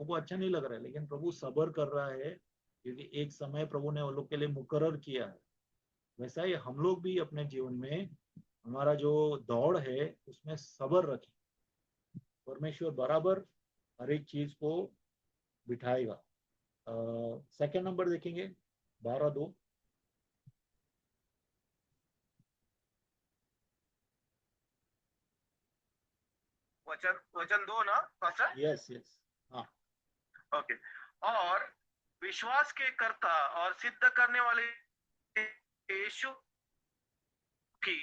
को अच्छा नहीं लग रहा है, लेकिन प्रभु सब्र कर रहा है, क्योंकि एक समय प्रभु ने वो लोग के लिए मुकर्रर किया है। वैसा ही हम लोग भी अपने जीवन में हमारा जो दौड़ है उसमें सब्र रखें। परमेश्वर बराबर हर एक चीज को बिठाएगा। सेकंड नंबर देखेंगे, 12:2। वचन वचन 2 ना पास्टर? यस यस, हाँ। ओके। और विश्वास के कर्ता और सिद्ध करने वाले यीशु की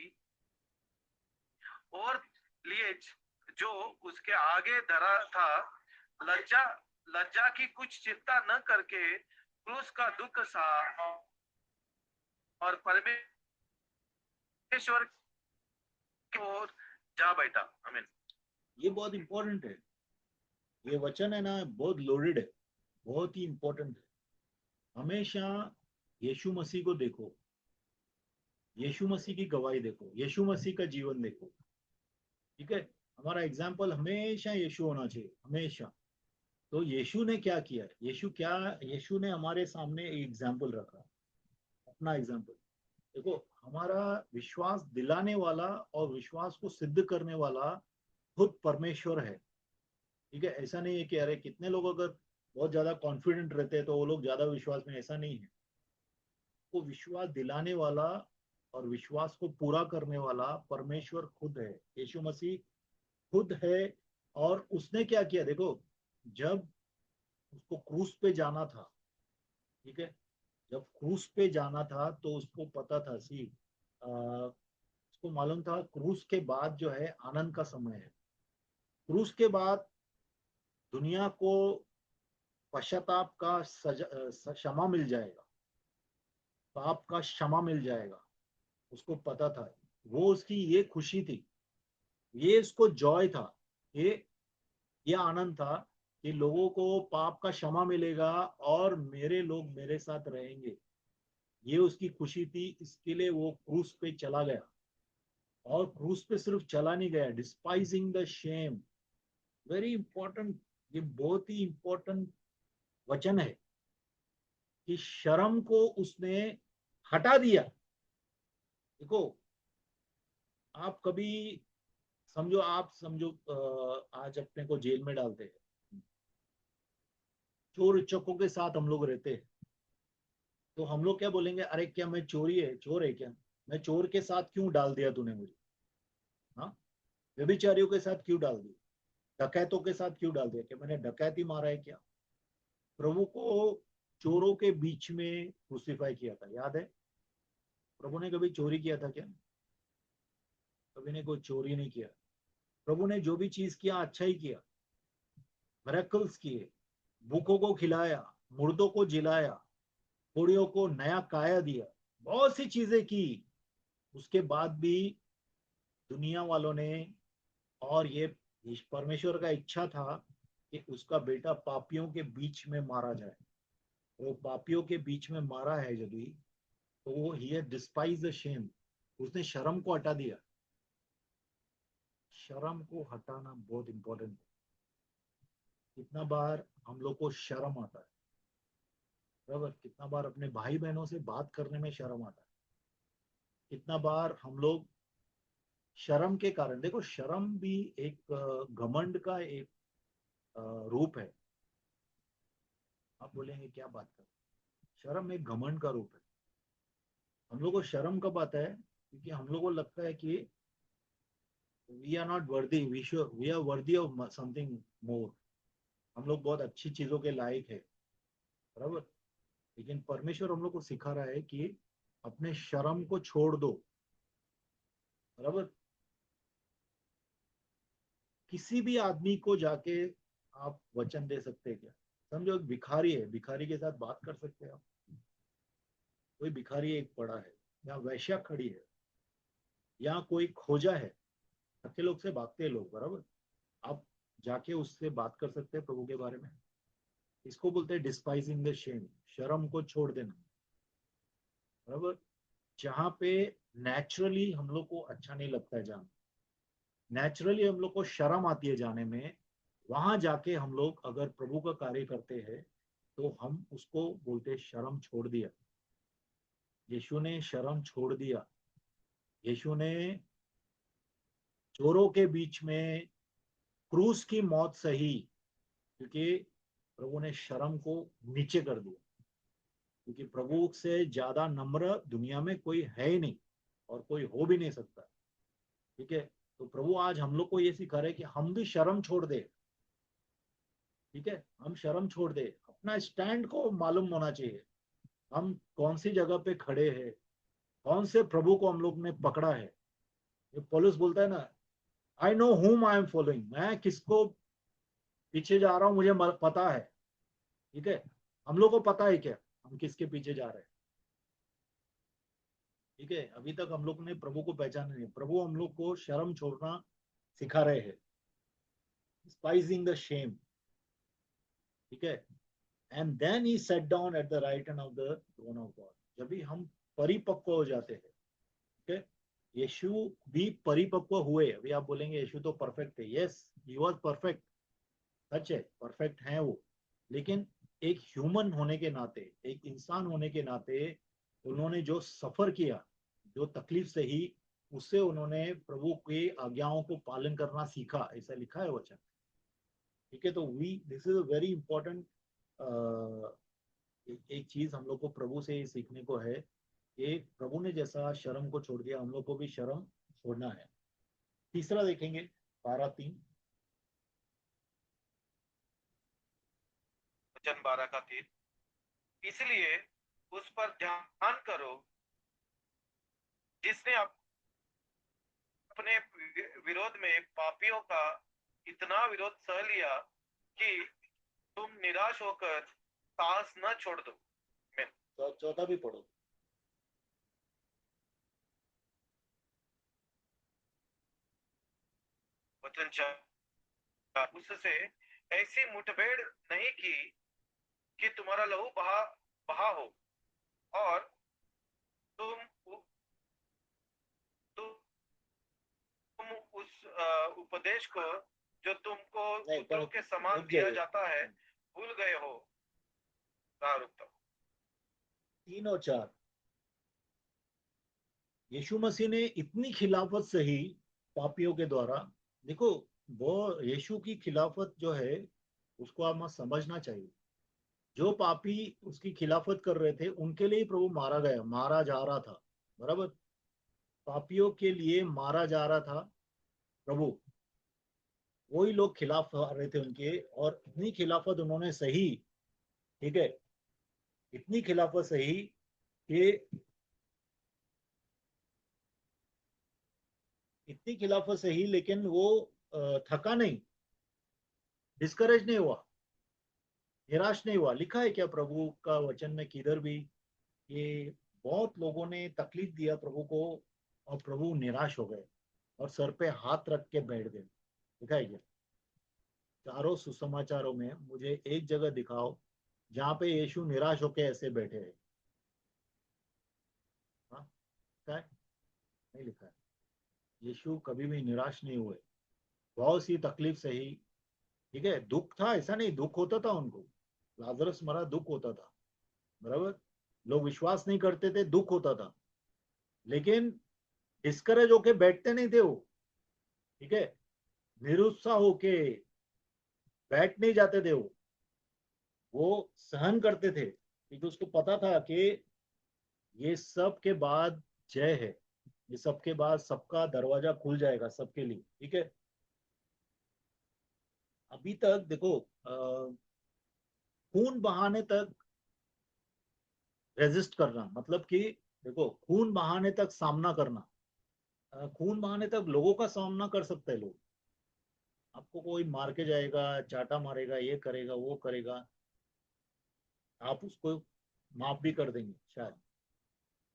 और लिए जो उसके आगे धरा था, लज्जा लज्जा की कुछ चिंता न करके क्रूस का दुख सहा और परमेश्वर की ओर जा बैठा। आमीन। ये बहुत इंपॉर्टेंट है, ये वचन है ना, बहुत लोडेड है, बहुत ही इंपॉर्टेंट है। हमेशा यीशु मसीह को देखो, यीशु मसीह की गवाही देखो, यीशु मसीह का जीवन देखो, ठीक है। हमारा एग्जाम्पल हमेशा यीशु होना चाहिए, हमेशा। तो यीशु ने क्या किया, यीशु ने हमारे सामने एक एग्जाम्पल रखा, अपना एग्जाम्पल। देखो, हमारा विश्वास दिलाने वाला और विश्वास को सिद्ध करने वाला खुद परमेश्वर है, ठीक है। ऐसा नहीं है कि अरे कितने लोग अगर बहुत ज्यादा कॉन्फिडेंट रहते हैं तो वो लोग ज्यादा विश्वास में, ऐसा नहीं है। वो विश्वास दिलाने वाला और विश्वास को पूरा करने वाला परमेश्वर खुद है, यीशु मसीह खुद है। और उसने क्या किया, देखो, जब उसको क्रूस पे जाना था, ठीक है, जब क्रूस पे जाना था तो उसको पता था, उसको मालूम था क्रूस के बाद जो है आनंद का समय है। क्रूस के बाद दुनिया को पश्चाताप का क्षमा मिल जाएगा, पाप का क्षमा मिल जाएगा, उसको पता था। वो उसकी ये खुशी थी, ये इसको जॉय था, ये ये आनंद था कि लोगों को पाप का क्षमा मिलेगा और मेरे लोग मेरे साथ रहेंगे। ये उसकी खुशी थी, इसके लिए वो क्रूस पे चला गया। और क्रूस पे सिर्फ चला नहीं गया, डिस्पाइजिंग द शेम, वेरी इंपॉर्टेंट, ये बहुत ही इंपॉर्टेंट वचन है कि शर्म को उसने हटा दिया। देखो, आप कभी समझो, आज अपने को जेल में डालते हैं, चोर चक्कों के साथ हम लोग रहते हैं, तो हम लोग क्या बोलेंगे, अरे क्या मैं चोर है क्या, मैं चोर के साथ क्यों डाल दिया तूने मुझे, हाँ, व्यभिचारियों के साथ क्यों डाल दिया, डकैतों के साथ क्यों डाल दिया, क्या मैंने डकैती मारा है क्या। प्रभु को चोरों के बीच में क्रूसीफाई किया था, याद है। प्रभु ने कभी चोरी किया था क्या, कभी ने कोई चोरी नहीं किया। प्रभु ने जो भी चीज किया अच्छा ही किया, मिरेकल्स किए, भूखों को खिलाया, मुर्दों को जिलाया, कोड़ियों को नया काया दिया, बहुत सी चीजें की। उसके बाद भी दुनिया वालों ने, और ये परमेश्वर का इच्छा था कि उसका बेटा पापियों के बीच में मारा जाए। वो पापियों के बीच में मारा है जब भी, तो वो ही डिस्पाइज द शेम, उसने शर्म को हटा दिया। शर्म को हटाना बहुत इंपॉर्टेंट है। कितना बार हम लोग को शर्म आता है, बराबर, कितना बार अपने भाई बहनों से बात करने में शर्म आता है, कितना बार हम लोग शर्म के कारण, देखो शर्म भी एक घमंड का एक रूप है। आप बोलेंगे क्या बात कर, शर्म एक घमंड का रूप है। हम लोग को शर्म कब आता है, क्योंकि हम लोग को लगता है कि we are not worthy, we are worthy of something more, हम लोग बहुत अच्छी चीजों के लायक है, बराबर। लेकिन परमेश्वर हम लोग को सिखा रहा है कि अपने शर्म को छोड़ दो, बराबर। किसी भी आदमी को जाके आप वचन दे सकते हैं क्या, समझो एक भिखारी है, भिखारी के साथ बात कर सकते हैं आप। कोई भिखारी एक पड़ा है, या वैश्या खड़ी है, या कोई खोजा है, थके लोग से भागते हैं लोग, बराबर, आप जाके उससे बात कर सकते हैं प्रभु के बारे में। इसको बोलते हैं डिस्पाइजिंग द शेम, शर्म को छोड़ देना, बराबर। जहाँ पे नेचुरली हम लोग को अच्छा नहीं लगता है जाना, नेचुरली हम लोग को शर्म आती है जाने में, वहां जाके हम लोग अगर प्रभु का कार्य करते हैं तो हम उसको बोलते शर्म छोड़ दिया। यीशु ने शर्म छोड़ दिया। यीशु ने चोरों के बीच में क्रूस की मौत सही, क्योंकि प्रभु ने शर्म को नीचे कर दिया। क्योंकि प्रभु से ज्यादा नम्र दुनिया में कोई है ही नहीं और कोई हो भी नहीं सकता। ठीक है, तो प्रभु आज हम लोग को ये सिखा रहे कि हम भी शर्म छोड़ दे। ठीक है, हम शर्म छोड़ दे, अपना स्टैंड को मालूम होना चाहिए, हम कौन सी जगह पे खड़े हैं, कौन से प्रभु को हम लोग ने पकड़ा है। ये पौलुस बोलता है ना, I know whom I am following, मैं किसको पीछे जा रहा हूं मुझे पता है। ठीक है, हम लोग को पता है क्या हम किसके पीछे जा रहे हैं। ठीक है, अभी तक हम लोग ने प्रभु को पहचाना नहीं। प्रभु हम लोग को शर्म छोड़ना सिखा रहे हैं, स्पाइसिंग द शेम। ठीक है, and then he set down at the right hand of the throne of God. जब भी हम परिपक्व हो जाते हैं, ठीक है, यीशु भी परिपक्व हुए। अभी आप बोलेंगे यीशु तो परफेक्ट है, यस ही वाज परफेक्ट, सच है, परफेक्ट है वो। लेकिन एक ह्यूमन होने के नाते, एक इंसान होने के नाते उन्होंने जो सफर किया, जो तकलीफ सही, उससे उन्होंने प्रभु की आज्ञाओं को पालन करना सीखा, ऐसा लिखा है वचन। ठीक है, तो we this is a very important. एक चीज हम लोग को प्रभु से ये सीखने को है कि प्रभु ने जैसा शर्म को छोड़ दिया, हम लोग को भी शर्म छोड़ना है। तीसरा देखेंगे 12:3। वचन 12 का 3। इसलिए उस पर ध्यान करो जिसने अपने विरोध में पापियों का इतना विरोध सह लिया कि तुम निराश होकर साहस न छोड़ दो। तो चौथा भी पढ़ो। वचन 4। उससे ऐसी मुठभेड़ नहीं की कि तुम्हारा लहू बहा बहा हो और तुम तुम उस उपदेश को जो तुमको नहीं, पुत्रों के समान रुक दिया जाइए। जाता है भूल गए हो। रुकता 3 और 4। यीशु मसीह ने इतनी खिलाफत सही पापियों के द्वारा। देखो, वो यीशु की खिलाफत जो है उसको आप समझना चाहिए। जो पापी उसकी खिलाफत कर रहे थे उनके लिए ही प्रभु मारा गया, मारा जा रहा था। बराबर, पापियों के लिए मारा जा रहा था प्रभु। वही लोग खिलाफ आ रहे थे उनके, और इतनी खिलाफत उन्होंने सही। ठीक है, इतनी खिलाफत सही कि इतनी खिलाफत सही, लेकिन वो थका नहीं, डिस्करेज नहीं हुआ, निराश नहीं हुआ। लिखा है क्या प्रभु का वचन में किधर भी ये बहुत लोगों ने तकलीफ दिया प्रभु को और प्रभु निराश हो गए और सर पे हाथ रख के बैठ गए? लिखा है क्या? चारों सुसमाचारों में मुझे एक जगह दिखाओ जहां पे यीशु निराश होके ऐसे बैठे हैं। हाँ, लिखा है? नहीं लिखा है। यीशु कभी भी निराश नहीं हुए, बहुत सी तकलीफ सही। ठीक है, दुख था, ऐसा नहीं दुख होता था उनको, लाजरस मरा, दुख होता था। बराबर, लोग विश्वास नहीं करते थे, दुख होता था, लेकिन डिस्करेज होके बैठते नहीं थे वो। ठीक है, निरुत्साह होके बैठ नहीं जाते थे वो सहन करते थे, क्योंकि उसको पता था कि ये सब के बाद जय है, ये सब के बाद सबका दरवाजा खुल जाएगा सबके लिए। ठीक है, अभी तक देखो, खून बहाने तक रेजिस्ट करना, मतलब कि देखो, खून बहाने तक सामना करना, खून बहाने तक लोगों का सामना कर सकते हैं लोग। आपको कोई मार के जाएगा, चाटा मारेगा, ये करेगा वो करेगा, आप उसको माफ भी कर देंगे शायद,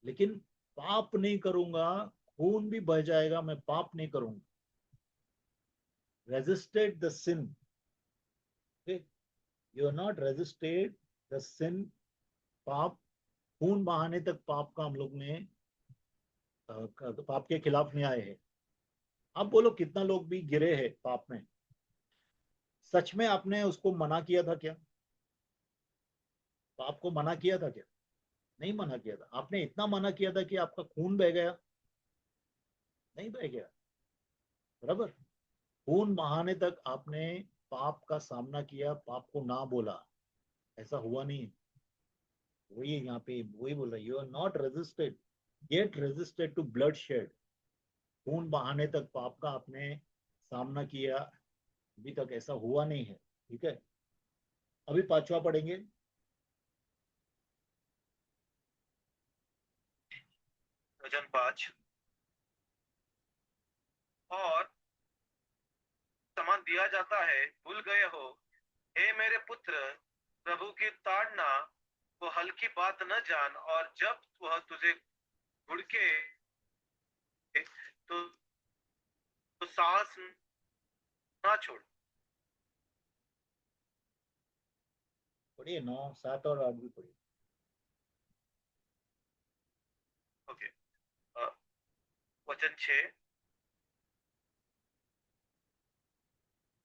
लेकिन पाप नहीं करूंगा, खून भी बह जाएगा, मैं पाप नहीं करूंगा। Resisted the sin, you are not resisted the sin. पाप, खून बहाने तक पाप का हम लोग ने पाप के खिलाफ में आए हैं। आप बोलो कितना लोग भी गिरे हैं पाप में, सच में आपने उसको मना किया था क्या? पाप को मना किया था क्या? नहीं मना किया था। आपने इतना मना किया था कि आपका खून बह गया? नहीं बह गया। बराबर। खून बहाने तक आपने पाप का सामना किया, पाप को ना बोला, ऐसा हुआ नहीं। वही यहाँ पे वही बोल रहा है, you are not resisted yet resisted to bloodshed. खून बहाने तक पाप का आपने सामना किया, अभी तक ऐसा हुआ नहीं है। ठीक है, अभी पांचवा पढ़ेंगे। वचन 5। और समान दिया जाता है, भूल गए हो हे मेरे पुत्र, प्रभु की ताड़ना को हल्की बात न जान, और जब वह तुझे घुड़के तो, तो सांस ना छोड़। पढ़िए, 9, 7 और 8 भी पढ़िए। ओके। वचन 6।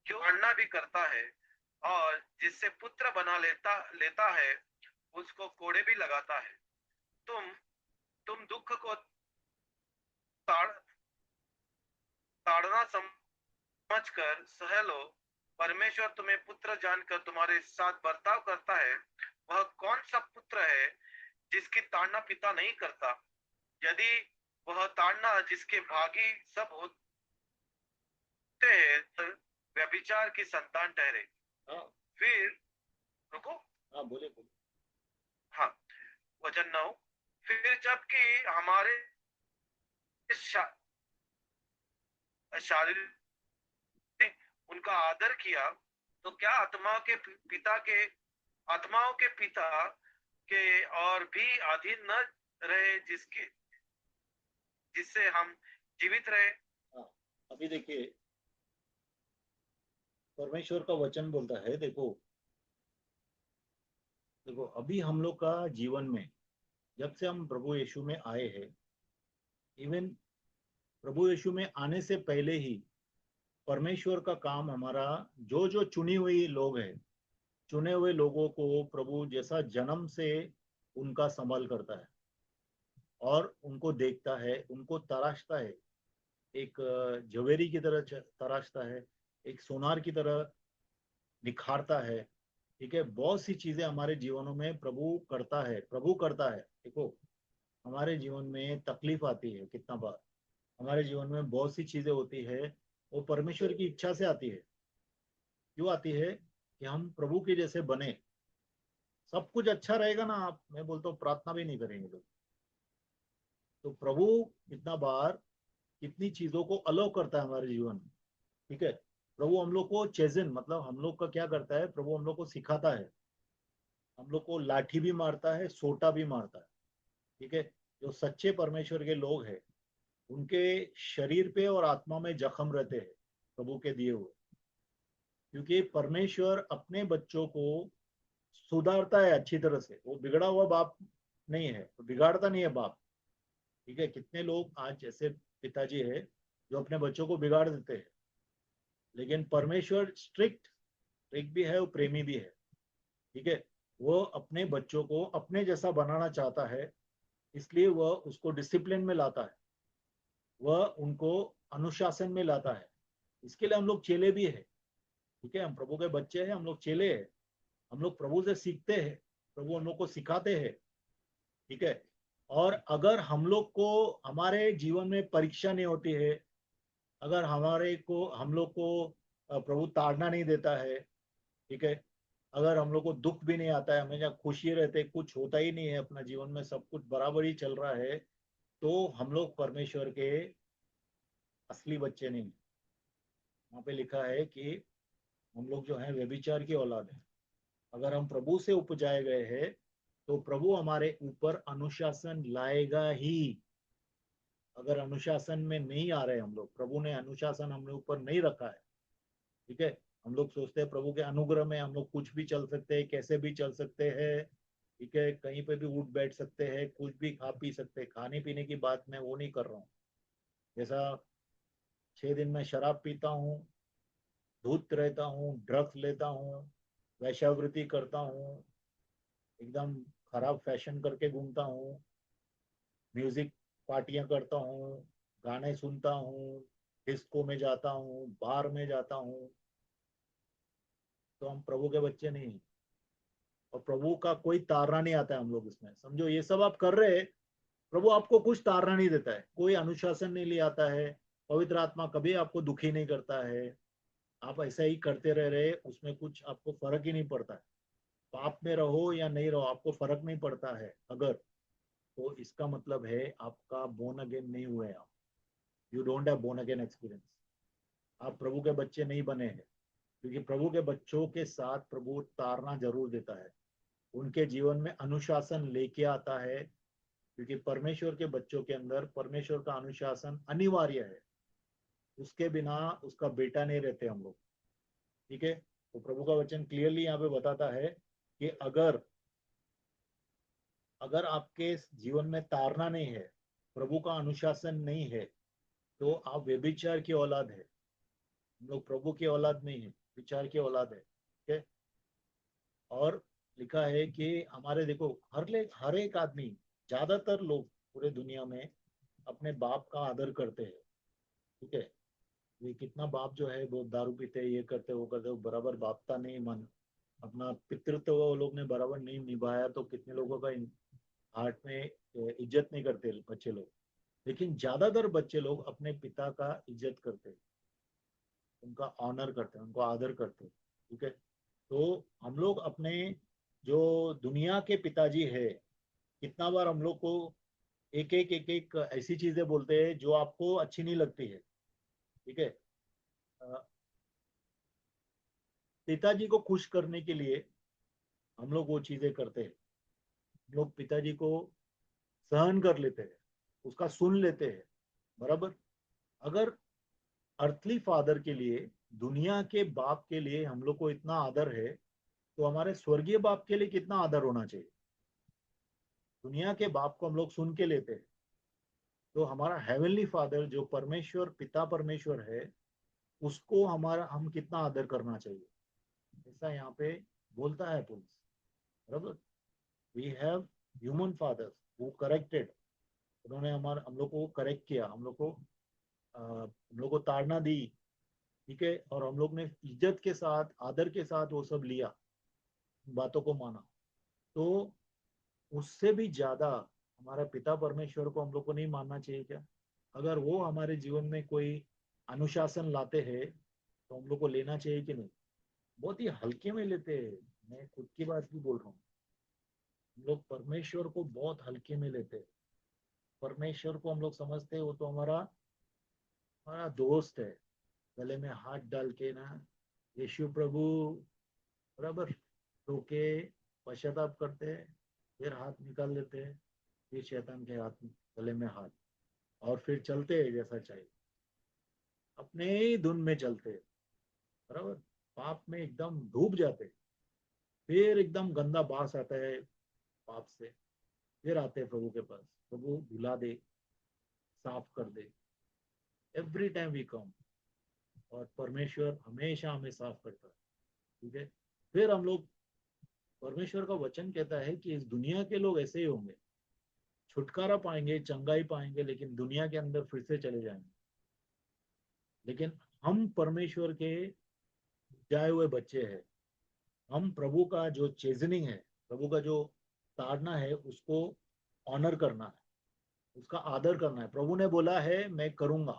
क्यों ताड़ना भी करता है, और जिससे पुत्र बना लेता लेता है उसको कोड़े भी लगाता है। तुम तुम दुख को ताड़ ताड़ना समझकर सह लो। परमेश्वर तुम्हें पुत्र जानकर तुम्हारे साथ बर्ताव करता है। वह कौन सा पुत्र है जिसकी ताड़ना पिता नहीं करता? यदि वह ताड़ना जिसके भागी सब होते हैं तो व्यभिचार की संतान ठहरे। हाँ। फिर रुको। हाँ, बोले बोले। हाँ, वचन 9। फिर जबकि हमारे शा, शारीरिक ने उनका आदर किया, तो क्या आत्माओं के पिता के और भी अधीन न रहे, जिससे हम जीवित रहे। हाँ, अभी देखिए, परमेश्वर का वचन बोलता है, देखो देखो, अभी हम लोग का जीवन में, जब से हम प्रभु यीशु में आए हैं, इवन प्रभु यीशु में आने से पहले ही परमेश्वर का काम हमारा, जो जो चुनी हुई लोग हैं, चुने हुए लोगों को प्रभु जैसा जन्म से उनका संभाल करता है और उनको देखता है, उनको तराशता है, एक जवेरी की तरह तराशता है, एक सोनार की तरह निखारता है। ठीक है, बहुत सी चीजें हमारे जीवनों में प्रभु करता है, प्रभु करता है। देखो, हमारे जीवन में तकलीफ आती है कितना बार, हमारे जीवन में बहुत सी चीजें होती है, वो परमेश्वर की इच्छा से आती है। क्यों आती है? कि हम प्रभु के जैसे बने। सब कुछ अच्छा रहेगा ना, आप, मैं बोलता हूँ, प्रार्थना भी नहीं करेंगे लोग। तो प्रभु कितना बार कितनी चीजों को अलाउ करता है हमारे जीवन में। ठीक है, प्रभु हम लोग को चेजन, मतलब हम लोग का क्या करता है, प्रभु हम लोग को सिखाता है, हम लोग को लाठी भी मारता है, सोटा भी मारता है। ठीक है, जो सच्चे परमेश्वर के लोग हैं, उनके शरीर पे और आत्मा में जख्म रहते हैं प्रभु के दिए हुए। क्योंकि परमेश्वर अपने बच्चों को सुधारता है अच्छी तरह से, वो बिगड़ा हुआ बाप नहीं है, तो बिगाड़ता नहीं है बाप। ठीक है, कितने लोग आज ऐसे पिताजी है जो अपने बच्चों को बिगाड़ देते हैं, लेकिन परमेश्वर स्ट्रिक्ट स्ट्रिक्ट भी है, वो प्रेमी भी है। ठीक है, वो अपने बच्चों को अपने जैसा बनाना चाहता है, इसलिए वह उसको डिसिप्लिन में लाता है, वह उनको अनुशासन में लाता है। इसके लिए हम लोग चेले भी है। ठीक है, हम प्रभु के बच्चे हैं, हम लोग चेले हैं, हम लोग प्रभु से सीखते हैं, प्रभु हम लोग को सिखाते हैं। ठीक है, और अगर हम लोग को हमारे जीवन में परीक्षा नहीं होती है, अगर हम लोग को प्रभु ताड़ना नहीं देता है, ठीक है, अगर हम लोग को दुख भी नहीं आता है, हमेशा खुशी रहते, कुछ होता ही नहीं है अपना जीवन में, सब कुछ बराबर ही चल रहा है, तो हम लोग परमेश्वर के असली बच्चे नहीं। वहां पे लिखा है कि हम लोग जो है व्यभिचार की औलाद है। अगर हम प्रभु से उपजाए गए हैं, तो प्रभु हमारे ऊपर अनुशासन लाएगा ही। अगर अनुशासन में नहीं आ रहे हम लोग, प्रभु ने अनुशासन हम लोग ऊपर नहीं रखा है। ठीक है, हम लोग सोचते हैं प्रभु के अनुग्रह में हम लोग कुछ भी चल सकते हैं, कैसे भी चल सकते हैं। ठीक है, कहीं पे भी उठ बैठ सकते हैं, कुछ भी खा पी सकते हैं। खाने पीने की बात मैं वो नहीं कर रहा हूँ, जैसा 6 दिन में शराब पीता हूँ, धूत रहता हूँ, ड्रग्स लेता हूँ, वैश्यावृत्ति करता हूँ, एकदम खराब फैशन करके घूमता हूँ, म्यूजिक पार्टियां करता हूँ, गाने सुनता हूँ, डिस्को में जाता हूँ, बार में जाता हूँ, तो हम प्रभु के बच्चे नहीं हैं। और प्रभु का कोई तारना नहीं आता है हम लोग इसमें। समझो ये सब आप कर रहे हैं, प्रभु आपको कुछ तारना नहीं देता है, कोई अनुशासन नहीं ले आता है, पवित्र आत्मा कभी आपको दुखी नहीं करता है, आप ऐसा ही करते रह रहे, उसमें कुछ आपको फर्क ही नहीं पड़ता है। पाप में रहो या नहीं रहो आपको फर्क नहीं पड़ता है अगर, तो इसका मतलब है आपका बोर्न अगेन नहीं हुए आप, you don't have born again experience, आप प्रभु के बच्चे नहीं बने हैं। क्योंकि प्रभु के बच्चों के साथ प्रभु तारना जरूर देता है, उनके जीवन में अनुशासन लेके आता है, क्योंकि परमेश्वर के बच्चों के अंदर परमेश्वर का अनुशासन अनिवार्य है, उसके बिना उसका बेटा नहीं रहते हम लोग। ठीक है, तो प्रभु का वचन क्लियरली यहाँ पे बताता है कि अगर अगर आपके जीवन में तारना नहीं है, प्रभु का अनुशासन नहीं है, तो आप व्यभिचार की औलाद है। हम लोग प्रभु की औलाद नहीं है, विचार की औलाद है। ठीक है, और लिखा है कि हमारे देखो हर एक आदमी, ज्यादातर लोग पूरे दुनिया में अपने बाप का आदर करते हैं। ठीक है, ये कितना बाप जो है वो दारू पीते, ये करते वो करते, वो बराबर बापता नहीं मन, अपना पितृत्व वो लोग ने बराबर नहीं निभाया, तो कितने लोगों का हार्ट में इज्जत नहीं करते बच्चे लोग। लेकिन ज्यादातर बच्चे लोग अपने पिता का इज्जत करते हैं, उनका ऑनर करते हैं, उनको आदर करते हैं। ठीक है, तो हम लोग अपने जो दुनिया के पिताजी है, कितना बार हम लोग को एक एक ऐसी चीजें बोलते हैं जो आपको अच्छी नहीं लगती है। ठीक है, अ, पिताजी को खुश करने के लिए हम लोग वो चीजें करते हैं, हम लोग पिताजी को सहन कर लेते हैं, उसका सुन लेते हैं, बराबर। अगर अर्थली फादर के लिए, दुनिया के बाप के लिए हम लोग को इतना आदर है, तो हमारे स्वर्गीय बाप के लिए कितना आदर होना चाहिए। दुनिया के बाप को हम लोग सुन के लेते हैं, तो हमारा हेवनली फादर जो परमेश्वर पिता परमेश्वर है, उसको हमारा हम कितना आदर करना चाहिए, ऐसा यहाँ पे बोलता है पुलिस, बराबर। वी हैव ह्यूमन फादर्स वो करेक्टेड, उन्होंने हमारा हम लोग को करेक्ट किया, हम लोग को ताड़ना दी। ठीक है, और हम लोग ने इज्जत के साथ आदर के साथ वो सब लिया, बातों को माना। तो उससे भी ज्यादा हमारा पिता परमेश्वर को हम लोग को नहीं मानना चाहिए क्या? अगर वो हमारे जीवन में कोई अनुशासन लाते हैं, तो हम लोग को लेना चाहिए कि नहीं? बहुत ही हल्के में लेते हैं, मैं खुद की बात भी बोल रहा हूँ। हम लोग परमेश्वर को बहुत हल्के में लेते हैं। परमेश्वर को हम लोग समझते हैं वो तो हमारा हमारा दोस्त है, गले में हाथ डाल के ना, यीशु प्रभु, बराबर, रो के पश्चाताप करते हैं, फिर हाथ निकाल लेते हैं, फिर शैतान के हाथ में गले में हाथ, और फिर चलते हैं जैसा चाहिए, अपने ही धुन में चलते हैं, बराबर। पाप में एकदम डूब जाते हैं, फिर एकदम गंदा बास आता है पाप से, फिर आते हैं प्रभु के पास, प्रभु धुला दे, साफ कर दे। एवरी टाइम वी कम, और परमेश्वर हमेशा हमें साफ करता है। ठीक है, फिर हम लोग, परमेश्वर का वचन कहता है कि इस दुनिया के लोग ऐसे ही होंगे, छुटकारा पाएंगे, चंगाई पाएंगे, लेकिन दुनिया के अंदर फिर से चले जाएंगे। लेकिन हम परमेश्वर के जाए हुए बच्चे हैं, हम प्रभु का जो चेजनिंग है, प्रभु का जो ताड़ना है, उसको ऑनर करना है, उसका आदर करना है। प्रभु ने बोला है मैं करूंगा,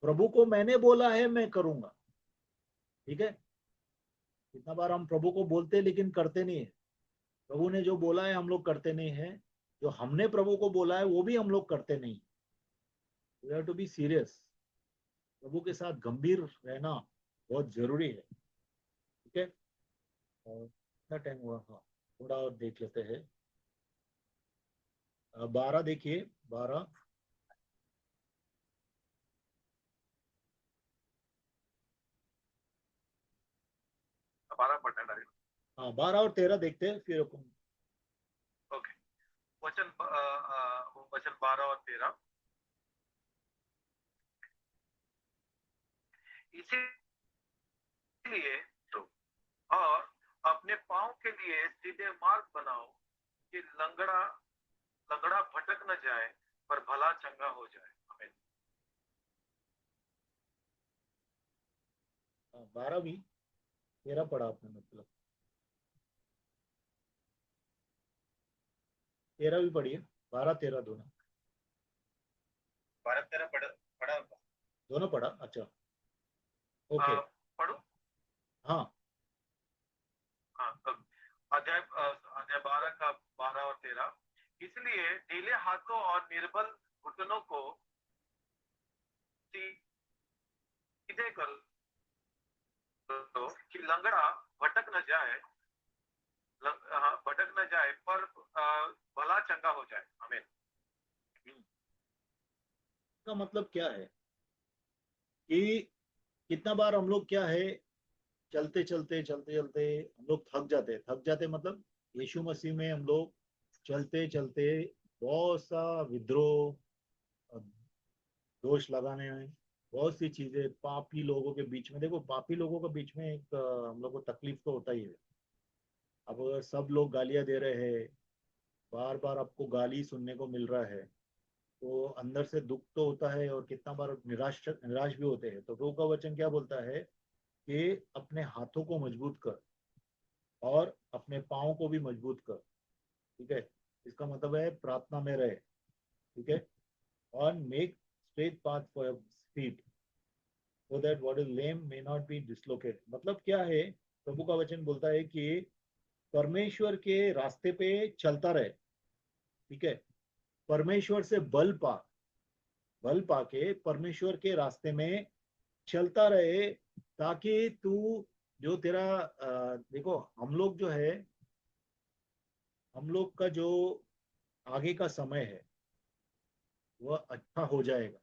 प्रभु को मैंने बोला है मैं करूंगा। ठीक है, कितना बार हम प्रभु को बोलते हैं लेकिन करते नहीं है। प्रभु ने जो बोला है हम लोग करते नहीं है, जो हमने प्रभु को बोला है वो भी हम लोग करते नहीं। We have to be serious, प्रभु के साथ गंभीर रहना बहुत जरूरी है। ठीक है, और कितना टाइम हुआ? हाँ, थोड़ा और देख लेते हैं। 12 देखिए, 12। 12 पढ़ना है डायरेक्ट। हाँ, 12 और 13 देखते हैं फिर अपन। ओके, वचन 12 और 13। इसी के लिए सीधे मार्ग बनाओ कि लंगड़ा लंगड़ा भटक न जाए पर भला चंगा हो जाए। आमीन। 12वीं 13 पढ़ा आपने, मतलब 13 भी पढ़िए, 12 13 दोनों। 12 13 पढ़ा होगा। दोनों पढ़ा, अच्छा ओके। पढ़ो। हाँ हाँ, अध्याय अध्याय 12 का 12 और 13। इसलिए ढीले हाथों और निर्बल घुटनों को सीधे कर दो कि लंगड़ा भटक न जाए, हाँ, भटक न जाए पर भला चंगा हो जाए। आमीन। का मतलब क्या है कि कितना बार हम लोग क्या है, चलते चलते चलते चलते हम लोग थक जाते मतलब यीशु मसीह में हम लोग चलते चलते बहुत सा विद्रोह, दोष लगाने में, बहुत सी चीजें पापी लोगों के बीच में, देखो पापी लोगों के बीच में एक हम लोग को तकलीफ तो होता ही है। अब अगर सब लोग गालियां दे रहे हैं, बार बार आपको गाली सुनने को मिल रहा है, तो अंदर से दुख तो होता है और कितना बार निराश निराश भी होते हैं। तो प्रभु का वचन क्या बोलता है कि अपने हाथों को मजबूत कर और अपने पाँव को भी मजबूत कर। ठीक है, इसका मतलब है प्रार्थना में रहे। ठीक है, और make straight path for feet so that what is lame may not be dislocate. मतलब क्या है, प्रभु का वचन बोलता है कि परमेश्वर के रास्ते पे चलता रहे। ठीक है, परमेश्वर से बल पाके परमेश्वर के रास्ते में चलता रहे, ताकि तू जो तेरा देखो हम लोग जो है, हम लोग का जो आगे का समय है वह अच्छा हो जाएगा।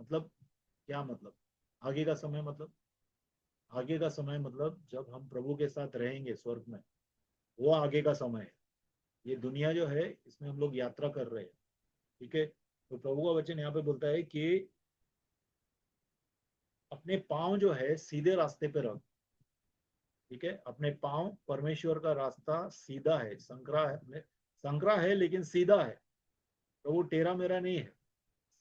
मतलब क्या मतलब आगे का समय, मतलब आगे का समय मतलब जब हम प्रभु के साथ रहेंगे स्वर्ग में, वो आगे का समय है। ये दुनिया जो है इसमें हम लोग यात्रा कर रहे हैं। ठीक है, तो प्रभु का वचन यहाँ पे बोलता है कि अपने पाँव जो है सीधे रास्ते पे रख। ठीक है, अपने पाँव, परमेश्वर का रास्ता सीधा है, संकरा है लेकिन सीधा है। प्रभु टेढ़ा मेरा नहीं है,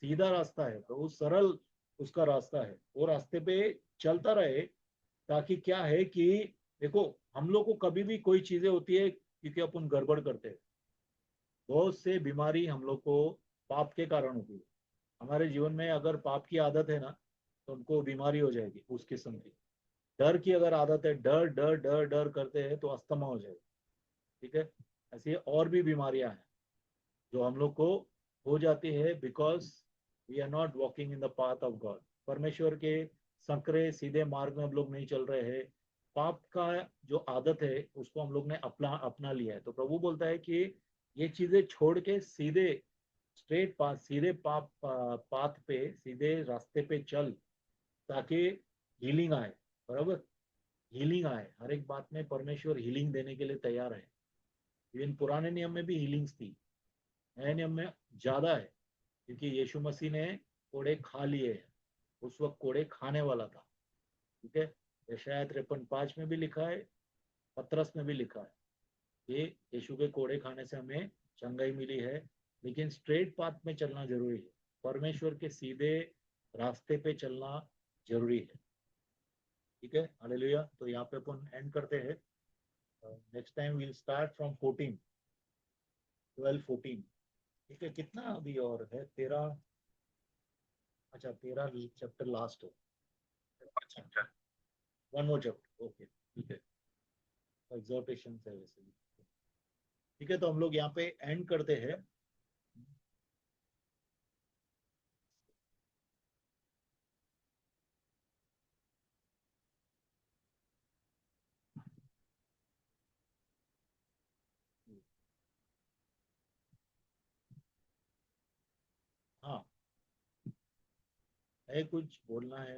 सीधा रास्ता है, प्रभु सरल उसका रास्ता है। वो रास्ते पे चलता रहे, ताकि क्या है कि देखो हम लोग को कभी भी कोई चीजें होती है क्योंकि अपन गड़बड़ करते हैं। बहुत से बीमारी हम लोग को पाप के कारण होती है। हमारे जीवन में अगर पाप की आदत है ना, तो हमको बीमारी हो जाएगी उस किस्म की। डर की अगर आदत है, डर डर डर डर करते हैं तो अस्थमा हो जाएगा। ठीक है, ऐसी और भी बीमारियां हैं जो हम लोग को हो जाती है, because we are not walking in the path of God. परमेश्वर के संकरे सीधे मार्ग में हम लोग नहीं चल रहे हैं। पाप का जो आदत है उसको हम लोग ने अपना अपना लिया है। तो प्रभु बोलता है कि ये चीजें छोड़ के सीधे स्ट्रेट पाथ, सीधे पाथ पे, सीधे रास्ते पे चल, ताकि हीलिंग आए। बराबर, हीलिंग आए। हर एक बात में परमेश्वर हीलिंग देने के लिए तैयार है। इवन पुराने नियम में भी हीलिंग्स थी, नए नियम में ज्यादा है, क्योंकि यीशु मसीह ने कोड़े खा लिए हैं। उस वक्त कोड़े खाने वाला था। ठीक है, यशायाह 53:5 में भी लिखा है, पतरस में भी लिखा है कि यीशु के कोड़े खाने से हमें चंगाई मिली है। लेकिन स्ट्रेट पाथ में चलना जरूरी है, परमेश्वर के सीधे रास्ते पे चलना जरूरी है। ठीक है, हालेलुया। तो यहाँ पे अपन एंड करते हैं। Next time we'll start from 14, 12 14। ठीक है, कितना अभी और है, 13? अच्छा, 13 चैप्टर लास्ट है। अच्छा। वन मोर चैप्टर, ओके ठीक है। एग्जॉर्टेशन है वैसे भी। ठीक है, तो हम लोग यहाँ पे एंड करते हैं। हाँ, है कुछ बोलना है?